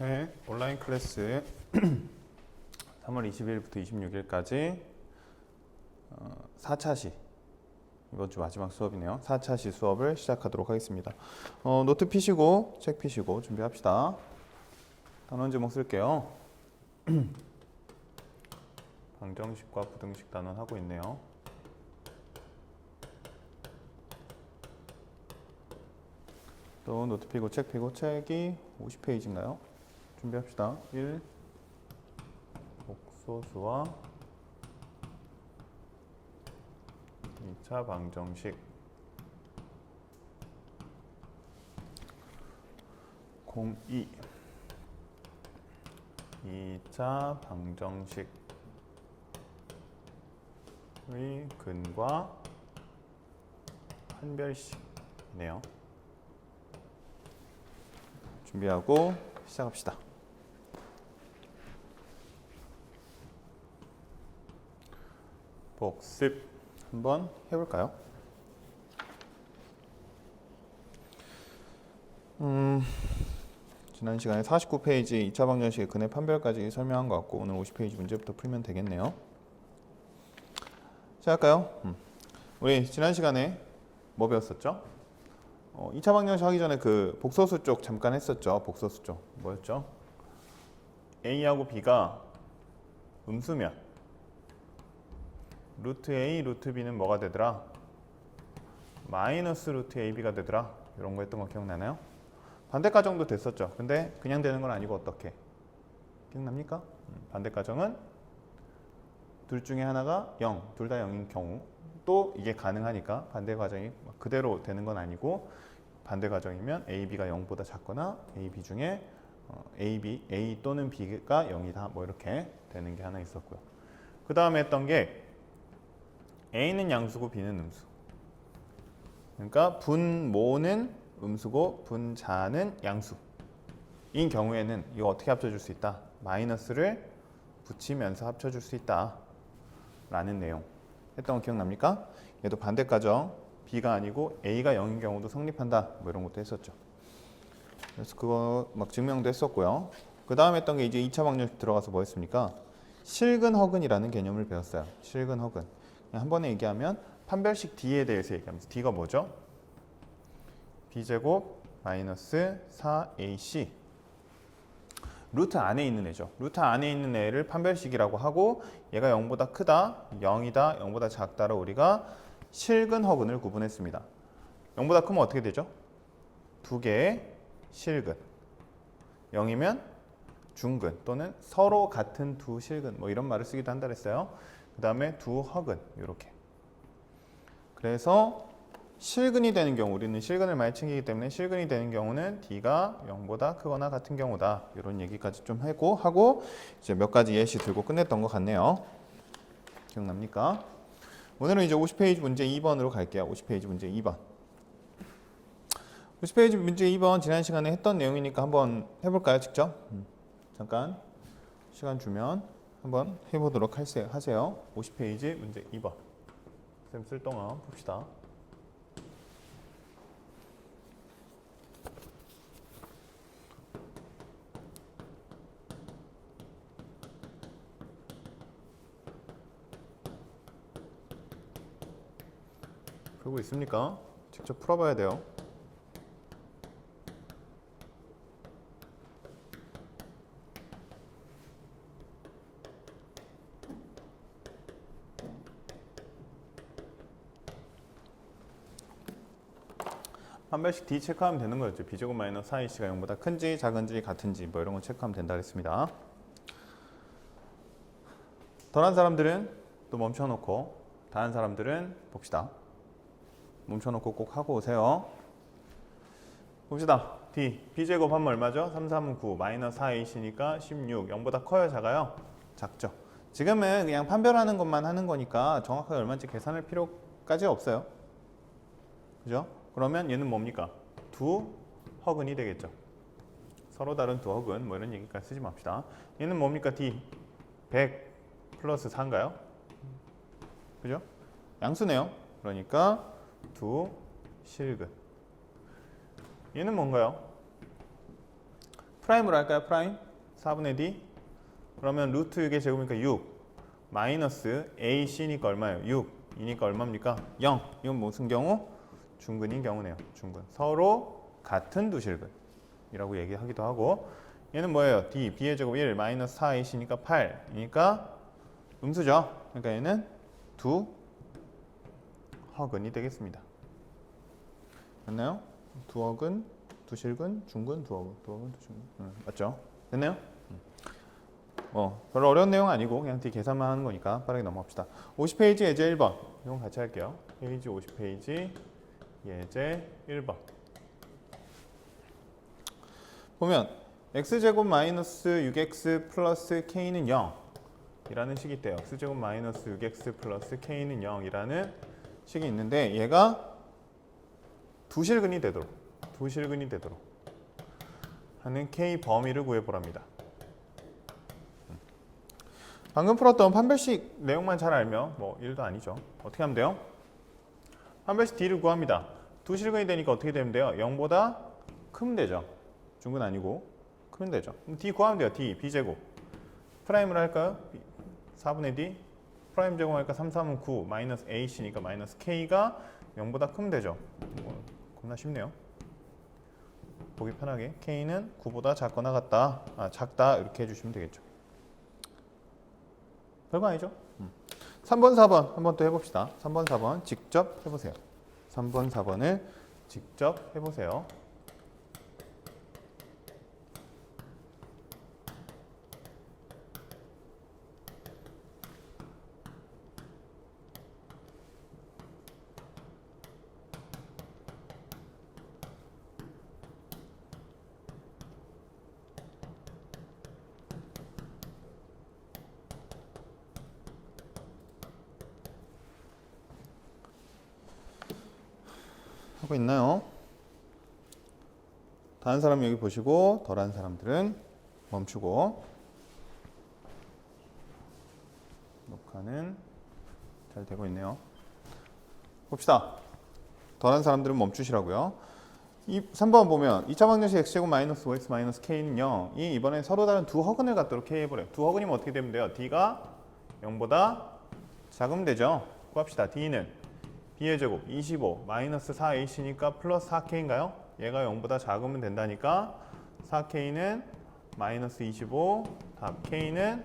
네, 온라인 클래스 3월 20일부터 26일까지 4차시 이번 주 마지막 수업이네요. 4차시 수업을 시작하도록 하겠습니다. 노트 피시고 책 피시고 준비합시다. 단원 제목 쓸게요. 방정식과 부등식 단원 하고 있네요. 또 노트 피고 책 피고 책이 50페이지인가요? 준비합시다. 1. 복소수와 2차 방정식 02 2차 방정식의 근과 판별식이네요. 준비하고 시작합시다. 복습 한번 해볼까요? 지난 시간에 49페이지 2차 방정식의 근의 판별까지 설명한 것 같고 오늘 50페이지 문제부터 풀면 되겠네요. 시작할까요? 우리 지난 시간에 뭐 배웠었죠? 2차 방정식 하기 전에 그 복소수 쪽 잠깐 했었죠. 복소수 쪽 뭐였죠? A하고 B가 음수면 루트 A, 루트 B는 뭐가 되더라? 마이너스 루트 AB가 되더라. 이런 거 했던 거 기억나나요? 반대 가정도 됐었죠. 근데 그냥 되는 건 아니고 어떻게? 기억납니까? 반대 가정은 둘 중에 하나가 0, 둘 다 0인 경우 또 이게 가능하니까 반대 가정이 그대로 되는 건 아니고 반대 가정이면 A, B가 0보다 작거나 A, B 중에 A 또는 B가 0이다. 뭐 이렇게 되는 게 하나 있었고요. 그 다음에 했던 게 A는 양수고 B는 음수. 그러니까 분모는 음수고 분자는 양수. 인 경우에는 이거 어떻게 합쳐줄 수 있다? 마이너스를 붙이면서 합쳐줄 수 있다. 라는 내용. 했던 거 기억납니까? 얘도 반대 가정 B가 아니고 A가 0인 경우도 성립한다. 뭐 이런 것도 했었죠. 그래서 그거 막 증명도 했었고요. 그 다음에 했던 게 이제 2차 방정식 들어가서 뭐 했습니까? 실근허근이라는 개념을 배웠어요. 실근허근. 한 번에 얘기하면 판별식 D에 대해서 얘기하면서 D가 뭐죠? B제곱 마이너스 4AC 루트 안에 있는 애죠. 루트 안에 있는 애를 판별식이라고 하고 얘가 0보다 크다, 0이다, 0보다 작다로 우리가 실근허근을 구분했습니다. 0보다 크면 어떻게 되죠? 두 개의 실근 0이면 중근 또는 서로 같은 두 실근 뭐 이런 말을 쓰기도 한다 그랬어요. 그 다음에 두 허근 이렇게. 그래서 실근이 되는 경우 우리는 실근을 많이 챙기기 때문에 실근이 되는 경우는 D가 0보다 크거나 같은 경우다. 이런 얘기까지 좀 하고 이제 몇 가지 예시 들고 끝냈던 것 같네요. 기억납니까? 오늘은 이제 50페이지 문제 2번으로 갈게요. 50페이지 문제 2번. 50페이지 문제 2번 지난 시간에 했던 내용이니까 한번 해볼까요? 직접? 잠깐 시간 주면 한번 해보도록 하세요. 50페이지 문제 2번. 쌤 쓸 동안 봅시다. 풀고 있습니까? 직접 풀어봐야 돼요. 판별식 D 체크하면 되는 거였죠. B제곱 마이너스 4AC가 0보다 큰지 작은지 같은지 뭐 이런 거 체크하면 된다 그랬습니다. 덜한 사람들은 또 멈춰놓고 다한 사람들은 봅시다. 멈춰놓고 꼭 하고 오세요. 봅시다. D B제곱 하면 얼마죠? 3, 3은 9 마이너스 4AC니까 16 0보다 커요 작아요? 작죠. 지금은 그냥 판별하는 것만 하는 거니까 정확하게 얼마인지 계산할 필요까지 없어요. 그죠? 그러면 얘는 뭡니까? 두 허근이 되겠죠. 서로 다른 두 허근 뭐 이런 얘기까지 쓰지 맙시다. 얘는 뭡니까? D 100 플러스 4인가요? 그죠? 양수네요. 그러니까 두 실근. 얘는 뭔가요? 프라임으로 할까요? 프라임 4분의 d 그러면 루트 6의 제곱이니까 6 마이너스 AC니까 얼마예요? 6 이니까 얼마입니까? 0 이건 무슨 경우? 중근인 경우네요. 중근 서로 같은 두 실근이라고 얘기하기도 하고 얘는 뭐예요? D, B의 제곱 1 마이너스 4AC니까 8이니까 음수죠. 그러니까 얘는 두 허근이 되겠습니다. 됐나요? 두 허근, 두 실근, 중근, 두 허근, 두 허근, 두 실근. 맞죠? 됐나요? 별로 어려운 내용 아니고 그냥 뒤 계산만 하는 거니까 빠르게 넘어갑시다. 50페이지 예제 1번 이건 같이 할게요. 페이지 50페이지 예제 1번 보면 x제곱 마이너스 6x 플러스 k는 0 이라는 식이 있대요. x제곱 마이너스 6x 플러스 k는 0 이라는 식이 있는데 얘가 두 실근이 되도록 하는 k 범위를 구해보랍니다. 방금 풀었던 판별식 내용만 잘 알면 뭐 일도 아니죠. 어떻게 하면 돼요? 판별식 d를 구합니다. 두 실근이 되니까 어떻게 되면 돼요? 0보다 크면 되죠. 중근 아니고 크면 되죠. 그럼 d 구하면 돼요. d b제곱 프라임을 할까요? 4분의 d 프라임 제곱하니까 3, 3은 9 마이너스 ac니까 마이너스 k가 0보다 크면 되죠. 겁나 쉽네요. 보기 편하게 k는 9보다 작거나 같다. 작다 이렇게 해주시면 되겠죠. 별거 아니죠? 3번, 4번 한번 또 해봅시다. 3번, 4번 직접 해보세요. 3번, 4번을 직접 해보세요. 하고 있나요? 다른 사람 여기 보시고 덜한 사람들은 멈추고 녹화는 잘 되고 있네요. 봅시다. 덜한 사람들은 멈추시라고요. 이 3번 보면 2차 방정식 x제곱 마이너스 5x 마이너스 k는 0이 이번에 서로 다른 두 허근을 갖도록 해버려요. 두 허근이면 어떻게 되면 돼요? d가 0보다 작으면 되죠. 구합시다. d는 b의 제곱 25 마이너스 4ac니까 플러스 4k인가요? 얘가 0보다 작으면 된다니까 4k는 마이너스 25 답 k는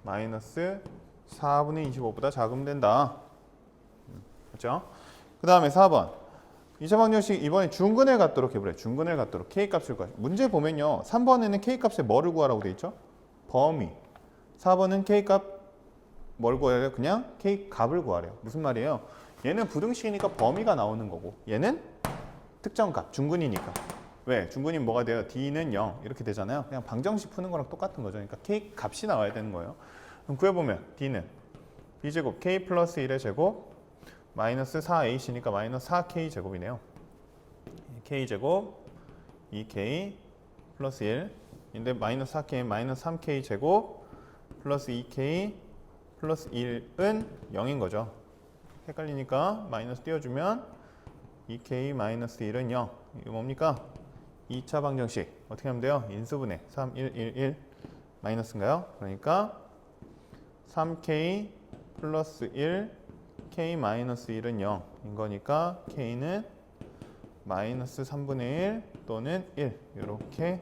마이너스 4분의 25보다 작으면 된다. 그렇죠? 그 다음에 4번 2차 방정식 이번에 중근을 갖도록 해보래요. 중근을 갖도록 k값을 구하죠. 문제 보면요 3번에는 k값에 뭐를 구하라고 돼 있죠? 범위. 4번은 k값 뭘 구하래요? 그냥 k 값을 구하래요. 무슨 말이에요? 얘는 부등식이니까 범위가 나오는 거고 얘는 특정 값, 중근이니까. 왜? 중근이 뭐가 돼요? d는 0 이렇게 되잖아요. 그냥 방정식 푸는 거랑 똑같은 거죠. 그러니까 k 값이 나와야 되는 거예요. 그럼 구해보면 d는 b제곱 k 플러스 1의 제곱 마이너스 4ac니까 마이너스 4k 제곱이네요. k제곱 2k 플러스 1인데 마이너스 4k 마이너스 3k 제곱 플러스 2k 플러스 1은 0인 거죠. 헷갈리니까 마이너스 띄워주면 2k 마이너스 1은 0. 이거 뭡니까? 2차 방정식 어떻게 하면 돼요? 인수분해 3, 1, 1, 1 마이너스인가요? 그러니까 3k 플러스 1 k 마이너스 1은 0인 거니까 k는 마이너스 3분의 1 또는 1 이렇게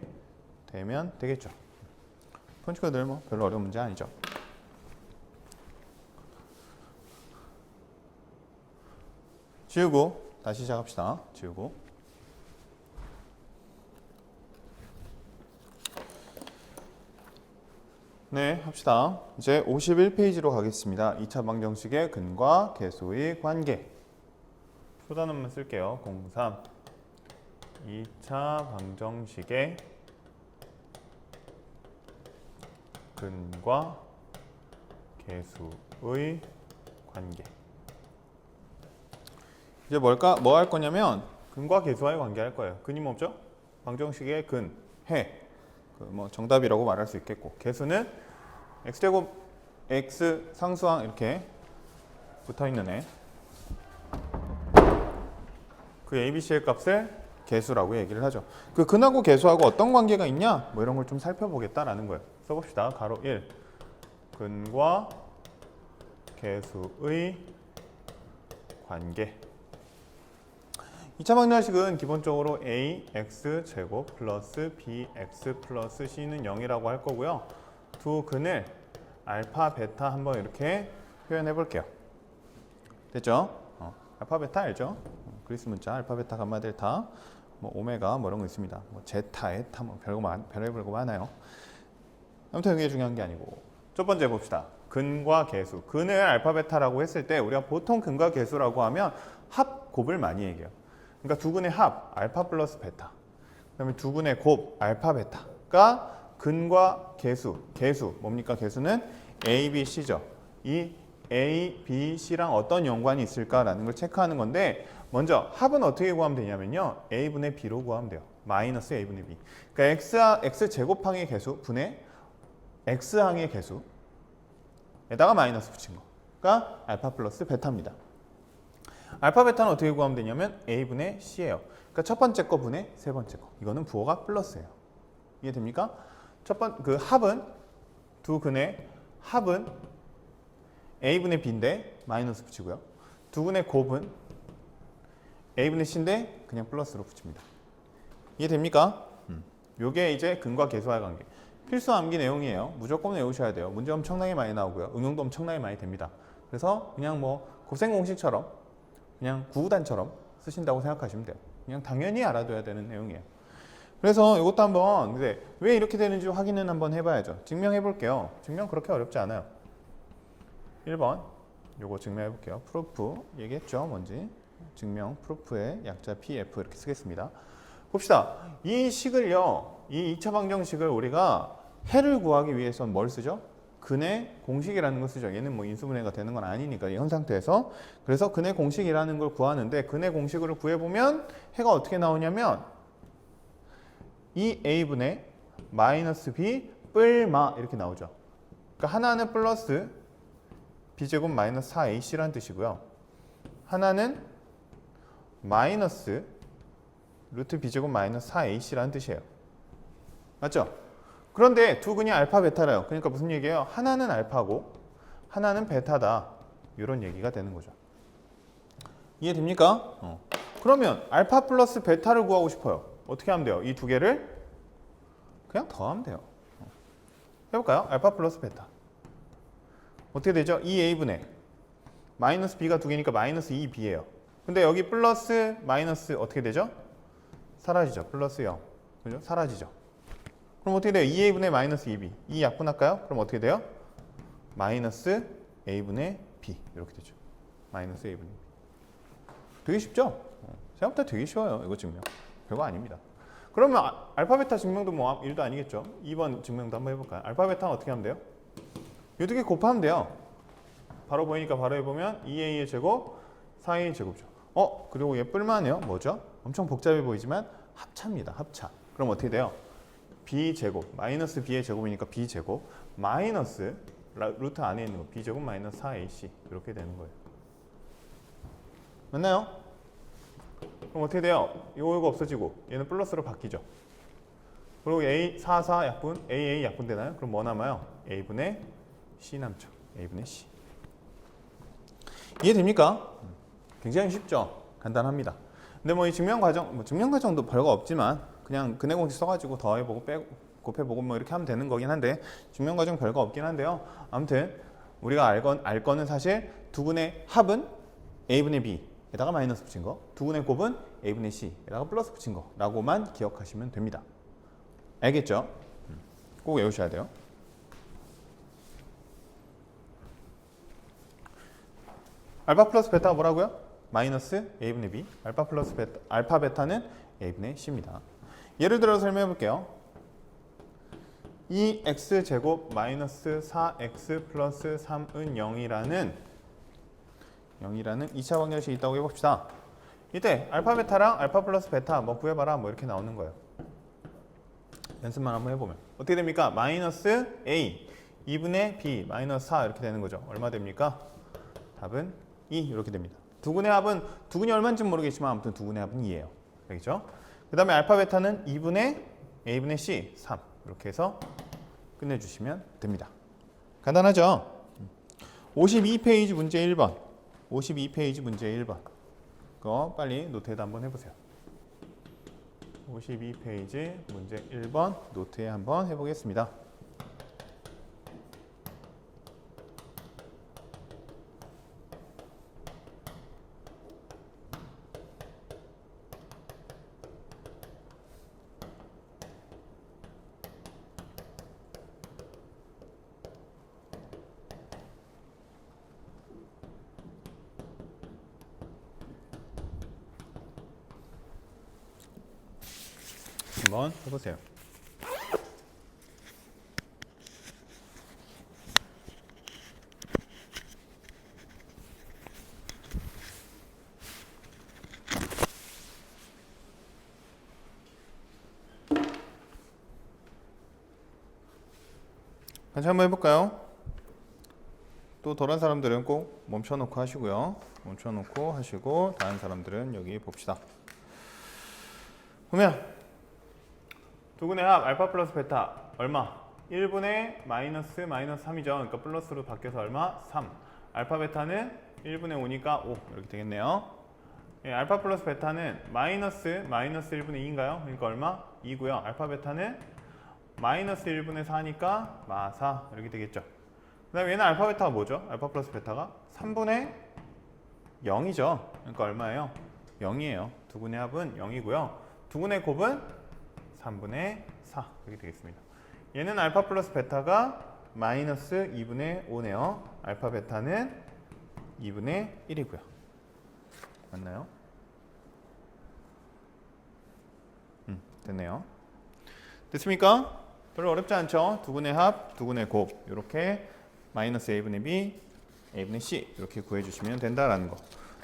되면 되겠죠. 펀치코드들 뭐 별로 어려운 문제 아니죠. 지우고 다시 시작합시다. 지우고 네 합시다. 이제 51페이지로 가겠습니다. 2차 방정식의 근과 계수의 관계 초단음만 쓸게요. 03 2차 방정식의 근과 계수의 관계 이제 뭐 할 거냐면 근과 계수와의 관계할 거예요. 근이 뭐죠? 방정식의 근, 해. 뭐 정답이라고 말할 수 있겠고 계수는 x제곱 x 상수항 이렇게 붙어 있는 애. 그 ABC의 값을 개수라고 얘기를 하죠. 그 근하고 개수하고 어떤 관계가 있냐? 뭐 이런 걸 좀 살펴보겠다라는 거예요. 써봅시다. 가로 1. 근과 개수의 관계. 2차 방정식은 기본적으로 ax 제곱 플러스 bx 플러스 c는 0이라고 할 거고요. 두 근을 알파, 베타 한번 이렇게 표현해 볼게요. 됐죠? 알파, 베타 알죠? 그리스 문자 알파, 베타, 감마, 델타, 뭐 오메가 뭐 이런 거 있습니다. 뭐 제타, 에타 뭐 별의별 거 많아요. 아무튼 이게 중요한 게 아니고 첫 번째 봅시다. 근과 개수. 근을 알파, 베타라고 했을 때 우리가 보통 근과 개수라고 하면 합, 곱을 많이 얘기해요. 그러니까 두 근의 합 알파 플러스 베타, 그다음에 두 근의 곱 알파, 베타가 근과 개수. 개수 뭡니까? 개수는 A, B, C죠. 이 A, B, C랑 어떤 연관이 있을까라는 걸 체크하는 건데 먼저 합은 어떻게 구하면 되냐면요. A분의 B로 구하면 돼요. 마이너스 A분의 B. 그러니까 X 제곱항의 개수 분의 X항의 개수에다가 마이너스 붙인 거가 알파 플러스 베타입니다. 알파, 베타는 어떻게 구하면 되냐면 A분의 C예요. 그러니까 첫 번째 거 분의 세 번째 거. 이거는 부호가 플러스예요. 이해됩니까? 그 합은 두 근의 합은 A분의 B인데 마이너스 붙이고요. 두 근의 곱은 A분의 C인데 그냥 플러스로 붙입니다. 이해됩니까? 요게 이제 근과 개수와의 관계. 필수 암기 내용이에요. 무조건 외우셔야 돼요. 문제 엄청나게 많이 나오고요. 응용도 엄청나게 많이 됩니다. 그래서 그냥 뭐 곱셈 공식처럼 그냥 구구단처럼 쓰신다고 생각하시면 돼요. 그냥 당연히 알아둬야 되는 내용이에요. 그래서 이것도 한번 근데 왜 이렇게 되는지 확인은 한번 해봐야죠. 증명해 볼게요. 증명 그렇게 어렵지 않아요. 1번 요거 증명해 볼게요. 프루프 얘기했죠. 뭔지. 증명 프루프의 약자 PF 이렇게 쓰겠습니다. 봅시다. 이 식을요. 이 2차 방정식을 우리가 해를 구하기 위해서는 뭘 쓰죠? 근의 공식이라는 걸 쓰죠. 얘는 뭐 인수분해가 되는 건 아니니까 이 현 상태에서. 그래서 근의 공식이라는 걸 구하는데 근의 공식을 구해보면 해가 어떻게 나오냐면 2a분의 마이너스 b 뿔마 이렇게 나오죠. 그러니까 하나는 플러스 b제곱 마이너스 4ac라는 뜻이고요. 하나는 마이너스 루트 b제곱 마이너스 4ac라는 뜻이에요. 맞죠? 그런데 두 근이 알파, 베타래요. 그러니까 무슨 얘기예요? 하나는 알파고 하나는 베타다. 이런 얘기가 되는 거죠. 이해됩니까? 그러면 알파 플러스 베타를 구하고 싶어요. 어떻게 하면 돼요? 이 두 개를 그냥 더하면 돼요. 해볼까요? 알파 플러스 베타. 어떻게 되죠? 2a분의 마이너스 b가 두 개니까 마이너스 2b예요. 근데 여기 플러스 마이너스 어떻게 되죠? 사라지죠. 플러스 0. 그죠? 사라지죠. 그럼 어떻게 돼요? 2a분의 마이너스 2b. 2 약분할까요? 그럼 어떻게 돼요? 마이너스 a분의 b. 이렇게 되죠. 마이너스 a분의 b. 되게 쉽죠? 생각보다 되게 쉬워요. 이거 증명. 별거 아닙니다. 그러면 알파, 베타 증명도 뭐 일도 아니겠죠? 2번 증명도 한번 해볼까요? 알파, 베타는 어떻게 하면 돼요? 이 두 개 곱하면 돼요. 바로 보이니까 바로 해보면 2a의 제곱, 4a의 제곱이죠. 그리고 얘 뿔만해요. 뭐죠? 엄청 복잡해 보이지만 합차입니다. 합차. 그럼 어떻게 돼요? b제곱, 마이너스 b의 제곱이니까 b제곱, 마이너스 루트 안에 있는 거 b제곱 마이너스 4ac 이렇게 되는 거예요. 맞나요? 그럼 어떻게 돼요? 이거 없어지고 얘는 플러스로 바뀌죠. 그리고 a 4 약분 a 약분 되나요? 그럼 뭐 남아요? a분의 c 남죠. a분의 c. 이해됩니까? 굉장히 쉽죠? 간단합니다. 근데 뭐 이 증명 과정도 별거 없지만 그냥 근의 공식 써가지고 더해보고 곱해보고 뭐 이렇게 하면 되는 거긴 한데 증명 과정 별거 없긴 한데요. 아무튼 우리가 알 거는 사실 두 근의 합은 a분의 b에다가 마이너스 붙인 거, 두 근의 곱은 a분의 c에다가 플러스 붙인 거라고만 기억하시면 됩니다. 알겠죠? 꼭 외우셔야 돼요. 알파 플러스 베타가 뭐라고요? 마이너스 a분의 b. 알파 플러스 베타, 알파 베타는 a분의 c입니다. 예를 들어 설명해 볼게요. 2x제곱 마이너스 4x 플러스 3은 0이라는 2차 방정식이 있다고 해봅시다. 이때 알파 베타랑 알파 플러스 베타 뭐 구해봐라 뭐 이렇게 나오는 거예요. 연습만 한번 해보면 어떻게 됩니까? 마이너스 a 2분의 b 마이너스 4 이렇게 되는 거죠. 얼마 됩니까? 답은 2 이렇게 됩니다. 두 근의 합은 두 근이 얼마인지 모르겠지만 아무튼 두 근의 합은 2예요. 알겠죠? 그 다음에 알파 베타는 2분의 a분의 c 3 이렇게 해서 끝내주시면 됩니다. 간단하죠? 52페이지 문제 1번 52페이지 문제 1번 그거 빨리 노트에다 한번 해보세요. 52페이지 문제 1번 노트에 한번 해보겠습니다. 한번 해보세요. 같이 한번 해볼까요? 또 덜한 사람들은 꼭 멈춰놓고 하시고요. 멈춰놓고 하시고 다른 사람들은 여기 봅시다. 보면 두근의 합 알파 플러스 베타 얼마? 1분의 마이너스 3이죠. 그러니까 플러스로 바뀌어서 얼마? 3. 알파 베타는 1분의 5니까 5 이렇게 되겠네요. 예, 알파 플러스 베타는 마이너스 1분의 2인가요? 그러니까 얼마? 2고요. 알파 베타는 마이너스 1분의 4니까 마4 이렇게 되겠죠. 그 다음에 얘는 알파 베타가 뭐죠? 알파 플러스 베타가 3분의 0이죠. 그러니까 얼마예요? 0이에요. 두근의 합은 0이고요. 두근의 곱은 3분의 4 이렇게 되겠습니다. 얘는 알파 플러스 베타가 마이너스 2분의 5네요. 알파 베타는 2분의 1이고요. 맞나요? 됐네요. 됐습니까? 별로 어렵지 않죠? 두근의 합, 두근의 곱 이렇게 마이너스 a분의 b, a분의 c 이렇게 구해주시면 된다라는 거.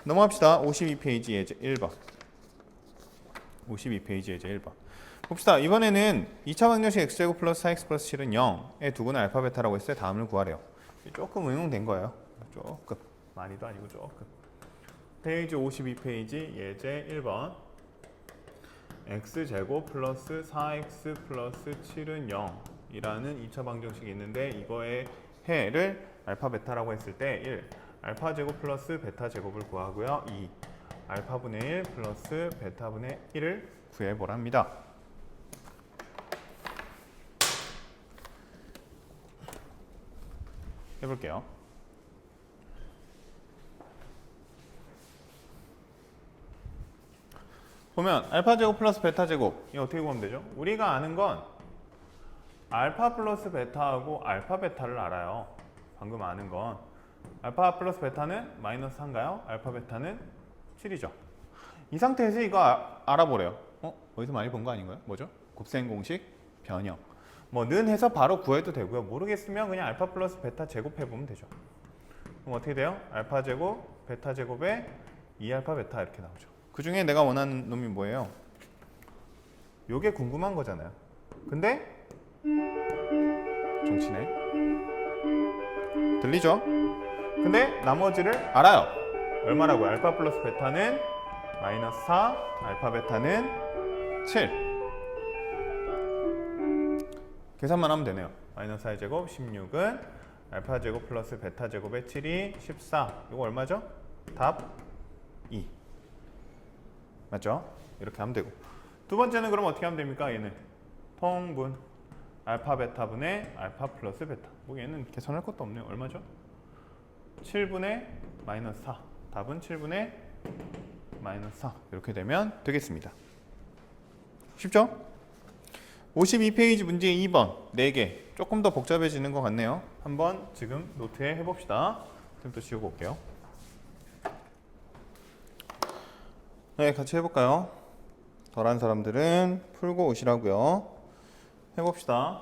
넘어갑시다. 52페이지 예제 1번 52페이지 예제 1번 봅시다. 이번에는 2차 방정식 x제곱 플러스 4x 플러스 7은 0의 두근의 알파 베타라고 했어요. 다음을 구하래요. 조금 응용된 거예요. 조금. 많이도 아니고 조금. 페이지 52페이지 예제 1번 x제곱 플러스 4x 플러스 7은 0이라는 2차 방정식이 있는데 이거의 해를 알파 베타라고 했을 때 1. 알파 제곱 플러스 베타 제곱을 구하고요. 2. 알파분의 1 플러스 베타분의 1을 구해보랍니다. 해볼게요. 보면 알파 제곱 플러스 베타 제곱 이거 어떻게 구하면 되죠? 우리가 아는 건 알파 플러스 베타하고 알파 베타를 알아요. 방금 아는 건 알파 플러스 베타는 마이너스 4인가요? 알파 베타는 7이죠. 이 상태에서 이거 알아보래요. 어디서 많이 본 거 아닌가요? 뭐죠? 곱셈 공식 변형. 뭐 는 해서 바로 구해도 되고요. 모르겠으면 그냥 알파 플러스 베타 제곱해보면 되죠. 그럼 어떻게 돼요? 알파 제곱 베타 제곱에 2알파 베타 이렇게 나오죠. 그 중에 내가 원하는 놈이 뭐예요? 요게 궁금한 거잖아요. 근데 정치네. 들리죠? 근데 나머지를 알아요. 얼마라고요? 알파 플러스 베타는 마이너스 4, 알파 베타는 7. 계산만 하면 되네요. 마이너스 4의 제곱 16은 알파 제곱 플러스 베타 제곱의 7이 14. 이거 얼마죠? 답 2. 맞죠? 이렇게 하면 되고. 두 번째는 그럼 어떻게 하면 됩니까? 얘는 통분 알파 베타분의 알파 플러스 베타. 뭐 얘는 계산할 것도 없네요. 얼마죠? 7분의 마이너스 4. 답은 7분의 마이너스 4. 이렇게 되면 되겠습니다. 쉽죠? 52페이지 문제 2번 4개. 조금 더 복잡해지는 것 같네요. 한번 지금 노트에 해봅시다. 좀 더 지우고 올게요. 네, 같이 해볼까요? 덜한 사람들은 풀고 오시라고요. 해봅시다.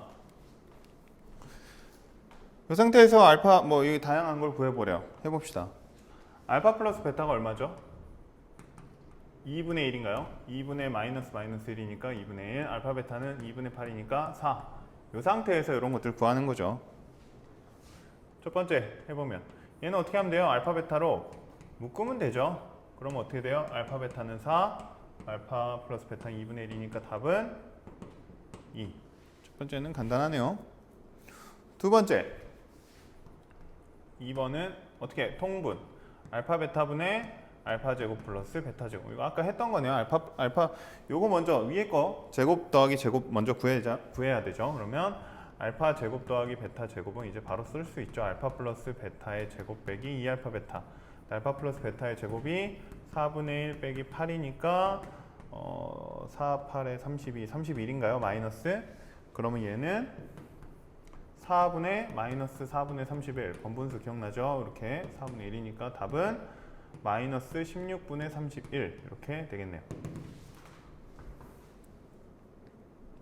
이 상태에서 알파 뭐 이 다양한 걸 구해보래요. 해봅시다. 알파 플러스 베타가 얼마죠? 2분의 1인가요? 2분의 마이너스 1이니까 2분의 1. 알파 베타는 2분의 8이니까 4. 이 상태에서 이런 것들 구하는 거죠. 첫 번째 해보면 얘는 어떻게 하면 돼요? 알파 베타로 묶으면 되죠. 그럼 어떻게 돼요? 알파 베타는 4, 알파 플러스 베타 2분의 1이니까 답은 2. 첫 번째는 간단하네요. 두 번째 2번은 어떻게 통분 알파 베타분의 알파 제곱 플러스 베타 제곱. 이거 아까 했던 거네요. 알파 요거 먼저 위에 거 제곱 더하기 제곱 먼저 구해야 되죠. 그러면 알파 제곱 더하기 베타 제곱은 이제 바로 쓸 수 있죠. 알파 플러스 베타의 제곱 빼기 2알파 베타. 알파 플러스 베타의 제곱이 4분의 1 빼기 8이니까 4, 8에 32, 31인가요? 마이너스. 그러면 얘는 4분의 마이너스 4분의 31. 번분수 기억나죠? 이렇게 4분의 1이니까 답은 마이너스 16분의 31 이렇게 되겠네요.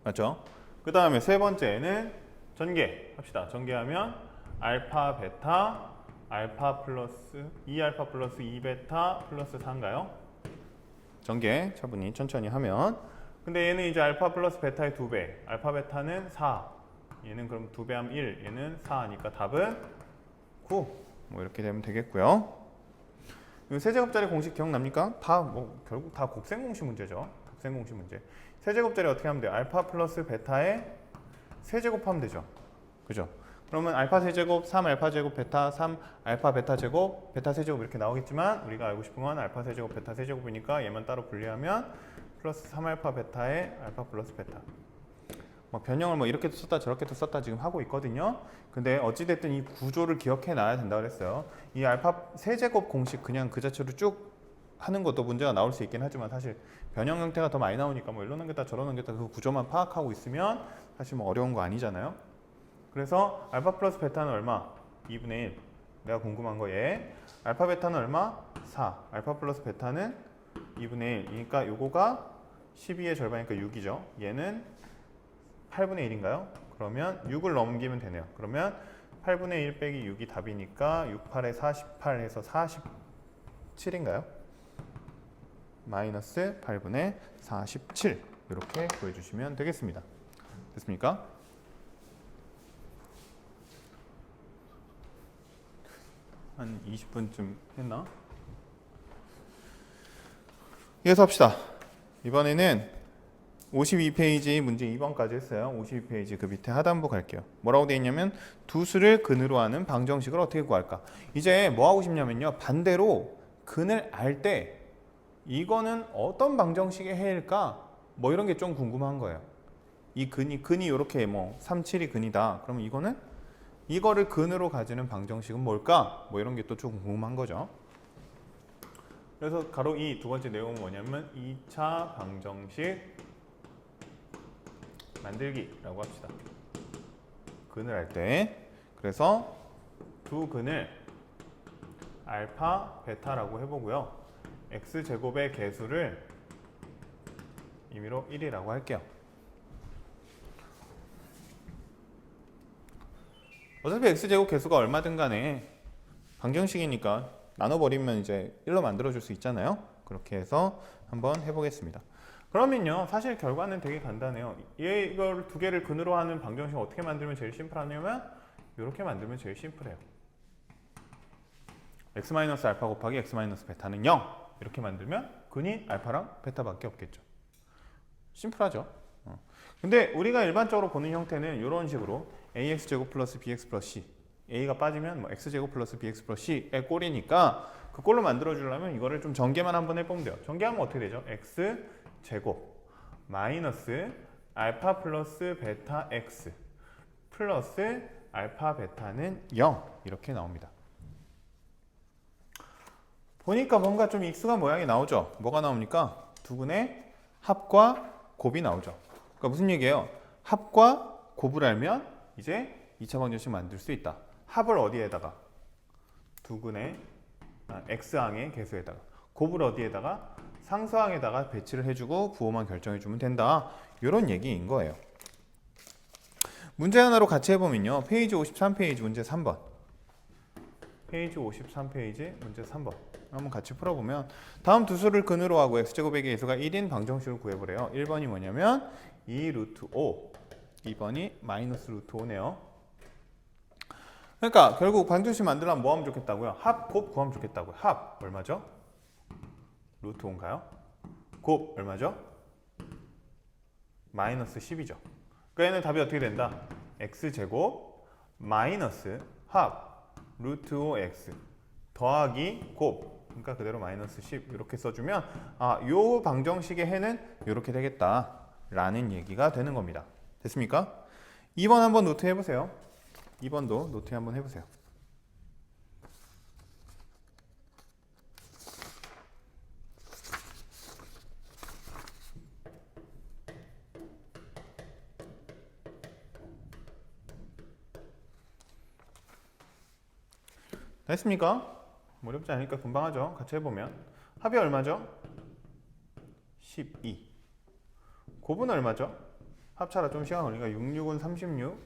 맞죠? 그 다음에 세 번째는 전개 합시다. 전개하면 알파 베타 알파 플러스 2알파 플러스 2베타 플러스 4인가요? 전개 차분히 천천히 하면 근데 얘는 이제 알파 플러스 베타의 2배 알파 베타는 4 얘는 그럼 2배 하면 1 얘는 4니까 답은 9 뭐 이렇게 되면 되겠고요. 세제곱자리 공식 기억납니까? 다 뭐 결국 다 곱셈 공식 문제죠. 곱셈 공식 문제. 세제곱자리 어떻게 하면 돼요? 알파 플러스 베타의 세제곱하면 되죠. 그죠? 그러면 알파 세제곱, 3알파 제곱, 베타 3 알파 베타 제곱, 베타 세제곱 이렇게 나오겠지만 우리가 알고 싶은 건 알파 세제곱, 베타 세제곱이니까 얘만 따로 분리하면 플러스 3알파 베타의 알파 플러스 베타. 뭐 변형을 뭐 이렇게도 썼다 저렇게도 썼다 지금 하고 있거든요. 근데 어찌됐든 이 구조를 기억해 놔야 된다고 그랬어요. 이 알파 세제곱 공식 그냥 그 자체로 쭉 하는 것도 문제가 나올 수 있긴 하지만 사실 변형 형태가 더 많이 나오니까 뭐 일로 넘겼다 저로 넘겼다 그 구조만 파악하고 있으면 사실 뭐 어려운 거 아니잖아요. 그래서 알파 플러스 베타는 얼마? 2분의 1. 내가 궁금한 거 얘. 알파 베타는 얼마? 4. 알파 플러스 베타는 2분의 1이니까 요거가 12의 절반이니까 6이죠. 얘는 8분의 1인가요? 그러면 6을 넘기면 되네요. 그러면 8분의 1 빼기 6이 답이니까 6, 8에 48 해서 47인가요? 마이너스 8분의 47 이렇게 구해주시면 되겠습니다. 됐습니까? 한 20분쯤 했나? 이어서 합시다. 이번에는 52페이지 문제 2번까지 했어요. 52페이지 그 밑에 하단부 갈게요. 뭐라고 되어 있냐면 두 수를 근으로 하는 방정식을 어떻게 구할까? 이제 뭐 하고 싶냐면요. 반대로 근을 알 때 이거는 어떤 방정식의 해일까? 뭐 이런 게 좀 궁금한 거예요. 이 근이 이렇게 뭐 3, 7이 근이다. 그러면 이거는 이거를 근으로 가지는 방정식은 뭘까? 뭐 이런 게 또 좀 궁금한 거죠. 그래서 가로 이 두 번째 내용은 뭐냐면 2차 방정식 만들기라고 합시다. 근을 할 때. 그래서 두 근을 알파, 베타라고 해보고요. x제곱의 개수를 임의로 1이라고 할게요. 어차피 x제곱 개수가 얼마든 간에 방정식이니까 나눠버리면 이제 1로 만들어줄 수 있잖아요. 그렇게 해서 한번 해보겠습니다. 그러면요, 사실 결과는 되게 간단해요. 이걸 두 개를 근으로 하는 방정식을 어떻게 만들면 제일 심플하냐면 이렇게 만들면 제일 심플해요. x-알파 곱하기 x-베타는 0 이렇게 만들면 근이 알파랑 베타밖에 없겠죠. 심플하죠. 근데 우리가 일반적으로 보는 형태는 이런 식으로 ax제곱 플러스 bx 플러스 c a가 빠지면 뭐 x제곱 플러스 bx 플러스 c의 꼴이니까 그 꼴로 만들어 주려면 이거를 좀 전개만 한번 해보면 돼요. 전개하면 어떻게 되죠? x제곱 마이너스 알파 플러스 베타 x 플러스 알파 베타는 0 이렇게 나옵니다. 보니까 뭔가 좀 익숙한 모양이 나오죠. 뭐가 나옵니까? 두 근의 합과 곱이 나오죠. 그러니까 무슨 얘기예요? 합과 곱을 알면 이제 2차 방정식 만들 수 있다. 합을 어디에다가? 두 근의 x항의 개수에다가. 곱을 어디에다가? 상수항에다가 배치를 해주고 부호만 결정해주면 된다. 이런 얘기인 거예요. 문제 하나로 같이 해보면요. 페이지 53페이지 문제 3번. 페이지 53페이지 문제 3번. 한번 같이 풀어보면 다음 두 수를 근으로 하고 x제곱의 개수가 1인 방정식을 구해보래요. 1번이 뭐냐면 2 루트 5 2번이 마이너스 루트 5네요. 그러니까 결국 방정식 만들려면 뭐 하면 좋겠다고요? 합, 곱 구하면 좋겠다고요. 합 얼마죠? 루트 5인가요? 곱 얼마죠? 마이너스 10이죠. 그러니까 얘는 답이 어떻게 된다? x제곱 마이너스 합 루트 5x 더하기 곱, 그러니까 그대로 마이너스 10 이렇게 써주면 요 방정식의 해는 이렇게 되겠다 라는 얘기가 되는 겁니다. 됐습니까? 2번 한번 노트 해보세요. 2번도 노트 한번 해보세요. 됐습니까? 어렵지 않으니까 금방 하죠. 같이 해보면 합이 얼마죠? 12. 곱은 얼마죠? 합차라 좀 시간 걸리니까 6, 6은 36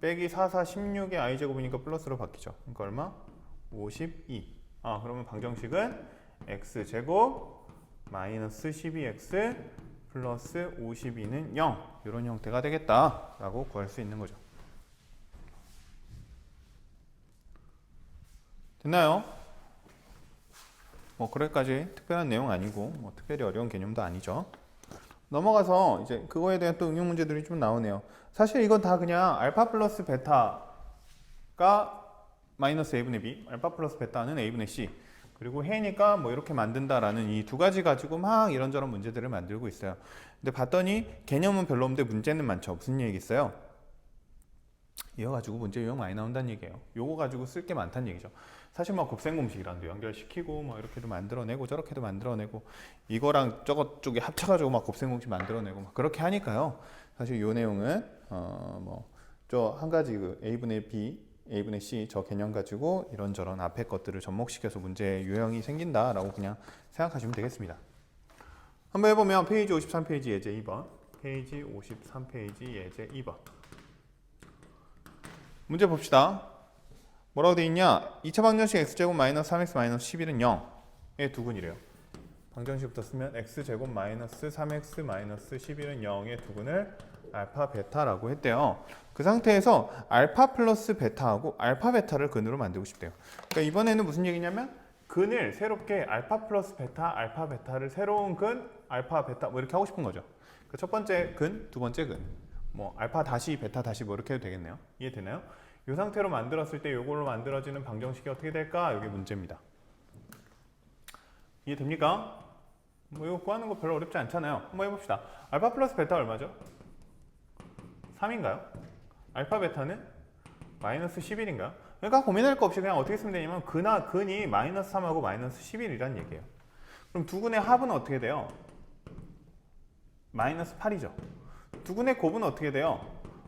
빼기 4, 4, 16의 i제곱이니까 플러스로 바뀌죠. 그러니까 얼마? 52. 그러면 방정식은 x제곱 마이너스 12x 플러스 52는 0 이런 형태가 되겠다라고 구할 수 있는 거죠. 됐나요? 뭐 그래까지 특별한 내용 아니고 뭐 특별히 어려운 개념도 아니죠. 넘어가서 이제 그거에 대한 또 응용 문제들이 좀 나오네요. 사실 이건 다 그냥 알파 플러스 베타가 마이너스 a분의 b, 알파 플러스 베타는 a분의 c, 그리고 해니까 뭐 이렇게 만든다라는 이 두 가지 가지고 막 이런저런 문제들을 만들고 있어요. 근데 봤더니 개념은 별로 없는데 문제는 많죠. 무슨 얘기 있어요? 이거 가지고 문제 유형 많이 나온다는 얘기예요. 요거 가지고 쓸 게 많다는 얘기죠. 사실 뭐 곱셈 공식이랑도 연결시키고 뭐 이렇게도 만들어내고 저렇게도 만들어내고 이거랑 저것 쪽에 합쳐가지고 막 곱셈 공식 만들어내고 막 그렇게 하니까요. 사실 요 내용은 뭐 저 한 가지 그 a분의 b, a분의 c 저 개념 가지고 이런저런 앞에 것들을 접목시켜서 문제 유형이 생긴다라고 그냥 생각하시면 되겠습니다. 한번 해보면 페이지 53페이지 예제 2번, 페이지 53페이지 예제 2번. 문제 봅시다. 뭐라고 돼 있냐? 2차 방정식 x제곱 마이너스 3x 마이너스 11은 0의 두근이래요. 방정식부터 쓰면 x제곱 마이너스 3x 마이너스 11은 0의 두근을 알파 베타라고 했대요. 그 상태에서 알파 플러스 베타하고 알파 베타를 근으로 만들고 싶대요. 그러니까 이번에는 무슨 얘기냐면 근을 새롭게 알파 플러스 베타, 알파 베타를 새로운 근, 알파 베타 뭐 이렇게 하고 싶은 거죠. 그러니까 첫 번째 근, 두 번째 근. 뭐 알파 다시 베타 다시 뭐 이렇게 해도 되겠네요. 이해되나요? 이 상태로 만들었을 때 이걸로 만들어지는 방정식이 어떻게 될까? 이게 문제입니다. 이해됩니까? 뭐 이거 구하는 거 별로 어렵지 않잖아요. 한번 해봅시다. 알파 플러스 베타 얼마죠? 3인가요? 알파 베타는 마이너스 11인가요? 그러니까 고민할 거 없이 그냥 어떻게 쓰면 되냐면 근이 마이너스 3하고 마이너스 11이란 얘기예요. 그럼 두 근의 합은 어떻게 돼요? 마이너스 8이죠. 두 근의 곱은 어떻게 돼요?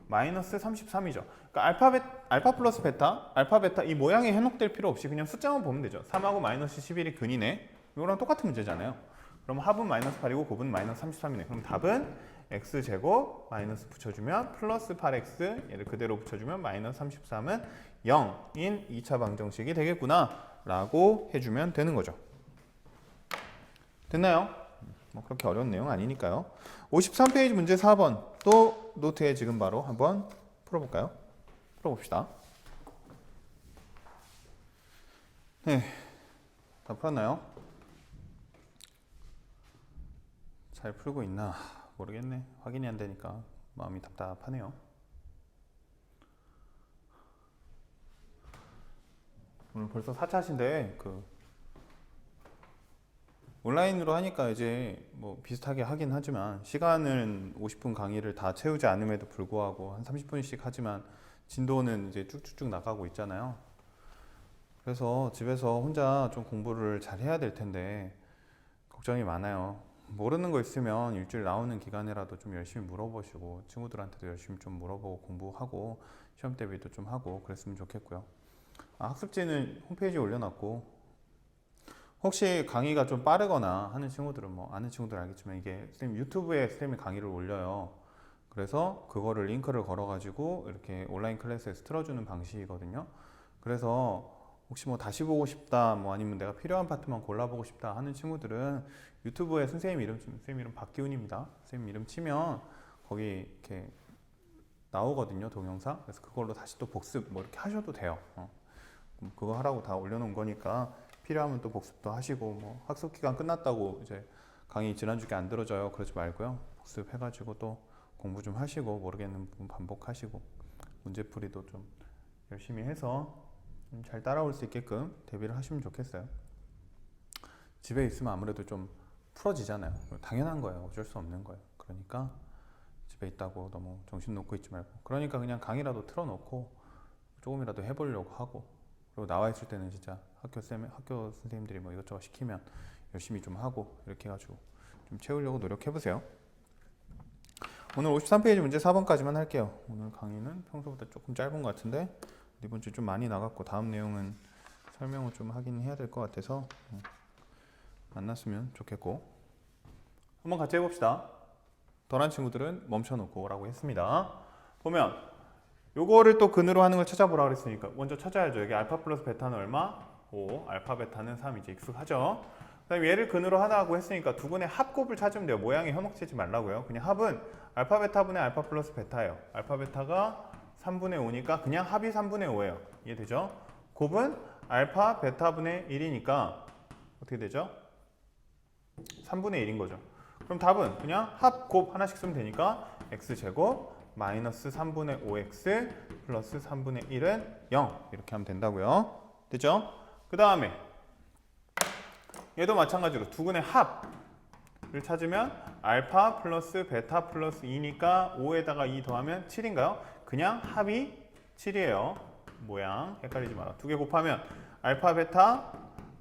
마이너스 33이죠. 그러니까 알파 플러스 베타, 알파 베타 이 모양이 해놓될 필요 없이 그냥 숫자만 보면 되죠. 3하고 마이너스 11이 근이네. 이거랑 똑같은 문제잖아요. 그럼 합은 마이너스 8이고 곱은 마이너스 33이네. 그럼 답은 x제곱 마이너스 붙여주면 플러스 8x 얘를 그대로 붙여주면 마이너스 33은 0인 2차 방정식이 되겠구나 라고 해주면 되는 거죠. 됐나요? 뭐 그렇게 어려운 내용 아니니까요. 53페이지 문제 4번 또 노트에 지금 바로 한번 풀어볼까요? 풀어봅시다. 네, 다 풀었나요? 잘 풀고 있나 모르겠네. 확인이 안 되니까 마음이 답답하네요. 오늘 벌써 4차신데 온라인으로 하니까 이제 뭐 비슷하게 하긴 하지만 시간은 50분 강의를 다 채우지 않음에도 불구하고 한 30분씩 하지만 진도는 이제 쭉쭉쭉 나가고 있잖아요. 그래서 집에서 혼자 좀 공부를 잘 해야 될 텐데 걱정이 많아요. 모르는 거 있으면 일주일 나오는 기간이라도 좀 열심히 물어보시고 친구들한테도 열심히 좀 물어보고 공부하고 시험 대비도 좀 하고 그랬으면 좋겠고요. 학습지는 홈페이지에 올려놨고 혹시 강의가 좀 빠르거나 하는 친구들은 뭐 아는 친구들은 알겠지만 이게 선생님 유튜브에 선생님이 강의를 올려요. 그래서 그거를 링크를 걸어 가지고 이렇게 온라인 클래스에서 틀어주는 방식이거든요. 그래서 혹시 뭐 다시 보고 싶다 뭐 아니면 내가 필요한 파트만 골라보고 싶다 하는 친구들은 유튜브에 선생님 이름 박기훈입니다. 선생님 이름 치면 거기 이렇게 나오거든요, 동영상. 그래서 그걸로 다시 또 복습 뭐 이렇게 하셔도 돼요. 그거 하라고 다 올려놓은 거니까 필요하면 또 복습도 하시고 뭐 학습 기간 끝났다고 이제 강의 지난주에 안 들어져요 그러지 말고요. 복습해가지고 또 공부 좀 하시고 모르겠는 부분 반복하시고 문제풀이도 좀 열심히 해서 잘 따라올 수 있게끔 대비를 하시면 좋겠어요. 집에 있으면 아무래도 좀 풀어지잖아요. 당연한 거예요. 어쩔 수 없는 거예요. 그러니까 집에 있다고 너무 정신 놓고 있지 말고, 그러니까 그냥 강의라도 틀어놓고 조금이라도 해보려고 하고, 그리고 나와 있을 때는 진짜 학교 선생님들이 뭐 이것저것 시키면 열심히 좀 하고 이렇게 해가지고 좀 채우려고 노력해보세요. 오늘 53페이지 문제 4번까지만 할게요. 오늘 강의는 평소보다 조금 짧은 것 같은데 이번 주 좀 많이 나갔고 다음 내용은 설명을 좀 하긴 해야 될 것 같아서 만났으면 좋겠고, 한번 같이 해봅시다. 덜한 친구들은 멈춰놓고 라고 했습니다. 보면 요거를 또 근으로 하는 걸 찾아보라 그랬으니까 먼저 찾아야죠. 여기 알파 플러스 베타는 얼마? 5, 알파 베타는 3, 이제 익숙하죠. 그 다음에 얘를 근으로 하나하고 했으니까 두 근의 합곱을 찾으면 돼요. 모양이 현혹되지 말라고요. 그냥 합은 알파 베타분의 알파 플러스 베타예요. 알파 베타가 3분의 5니까 그냥 합이 3분의 5예요. 이해되죠? 곱은 알파 베타분의 1이니까 어떻게 되죠? 3분의 1인 거죠. 그럼 답은 그냥 합, 곱 하나씩 쓰면 되니까 x제곱 마이너스 3분의 5x 플러스 3분의 1은 0 이렇게 하면 된다고요. 됐죠? 그 다음에 얘도 마찬가지로 두 근의 합을 찾으면 알파 플러스 베타 플러스 2니까 5에다가 2 더하면 7인가요? 그냥 합이 7이에요. 모양 헷갈리지 마라. 두 개 곱하면 알파 베타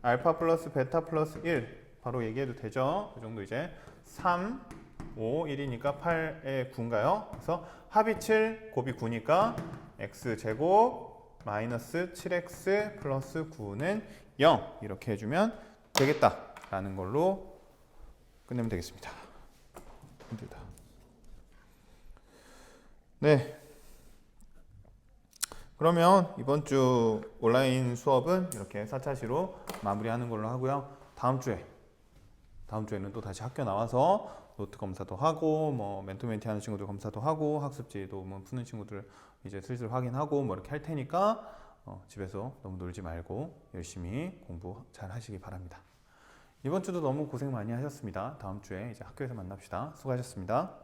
알파 플러스 베타 플러스 1 바로 얘기해도 되죠? 이 정도 이제 3, 5, 1이니까 8에 9인가요? 그래서 합이 7, 곱이 9니까 x제곱 마이너스 7x 플러스 9는 0 이렇게 해주면 되겠다 라는 걸로 끝내면 되겠습니다. 힘들다. 네, 그러면 이번 주 온라인 수업은 이렇게 4차시로 마무리하는 걸로 하고요. 다음 주에는 또 다시 학교 나와서 노트 검사도 하고 뭐 멘토멘티 하는 친구들 검사도 하고 학습지도 뭐 푸는 친구들 이제 슬슬 확인하고 뭐 이렇게 할 테니까 집에서 너무 놀지 말고 열심히 공부 잘 하시기 바랍니다. 이번 주도 너무 고생 많이 하셨습니다. 다음 주에 이제 학교에서 만납시다. 수고하셨습니다.